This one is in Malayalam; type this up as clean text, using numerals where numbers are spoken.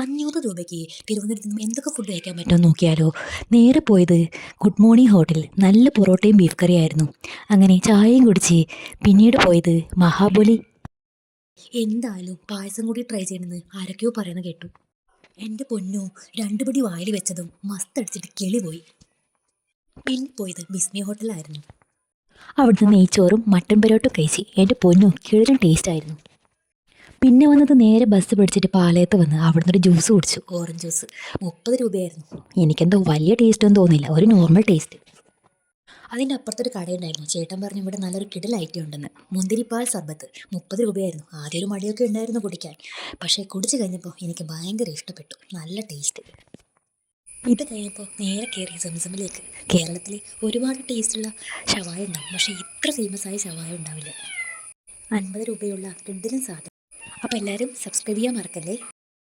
500 രൂപയ്ക്ക് തിരുവനന്തപുരത്ത് നിന്നും എന്തൊക്കെ ഫുഡ് കഴിക്കാൻ പറ്റുമോ നോക്കിയാലോ. നേരെ പോയത് ഗുഡ് മോർണിംഗ് ഹോട്ടൽ. നല്ല പൊറോട്ടയും ബീഫ് കറിയായിരുന്നു. അങ്ങനെ ചായയും കുടിച്ച് പിന്നീട് പോയത് മഹാബലി. എന്തായാലും പായസം കൂടി ട്രൈ ചെയ്യണമെന്ന് ആരൊക്കെയോ പറയുന്ന കേട്ടു. എൻ്റെ പൊന്നോ, 2 പിടി വായിൽ വെച്ചതും മസ്തടിച്ചിട്ട് കിളി പോയി. പിന്നെ പോയത് ബിസ്മി ഹോട്ടലായിരുന്നു. അവിടുന്ന് നെയ്ച്ചോറും മട്ടൻ പരോട്ടും കഴിച്ച് എൻ്റെ പൊന്നോ കിഴലും ടേസ്റ്റായിരുന്നു. പിന്നെ വന്നത് നേരെ ബസ് പിടിച്ചിട്ട് പാളയത്ത് വന്ന് അവിടുന്ന് ഒരു ജ്യൂസ് കുടിച്ചു, ഓറഞ്ച് ജ്യൂസ്. 30 രൂപയായിരുന്നു. എനിക്കെന്തോ വലിയ ടേസ്റ്റൊന്നും തോന്നിയില്ല, ഒരു നോർമൽ ടേസ്റ്റ്. അതിൻ്റെ അപ്പുറത്തൊരു കടയുണ്ടായിരുന്നു. ചേട്ടൻ പറഞ്ഞു ഇവിടെ നല്ലൊരു കിടൽ ഐറ്റം ഉണ്ടെന്ന്. മുന്തിരിപ്പാൽ സർബത്ത് 30 രൂപയായിരുന്നു. ആദ്യം ഒരു മടിയൊക്കെ ഉണ്ടായിരുന്നു കുടിക്കാൻ, പക്ഷേ കുടിച്ചു കഴിഞ്ഞപ്പോൾ എനിക്ക് ഭയങ്കര ഇഷ്ടപ്പെട്ടു. നല്ല ടേസ്റ്റ്. ഇത് കഴിഞ്ഞപ്പോൾ നേരെ കയറി സംസമിലേക്ക്. കേരളത്തിൽ ഒരുപാട് ടേസ്റ്റുള്ള ഷവായ ഉണ്ടാവും, പക്ഷേ ഇത്ര ഫേമസ് ആയ ഷവായ ഉണ്ടാവില്ല. 50 രൂപയുള്ള കിഡിലും സാധനം. അപ്പോൾ എല്ലാവരും സബ്സ്ക്രൈബ് ചെയ്യാൻ മറക്കല്ലേ.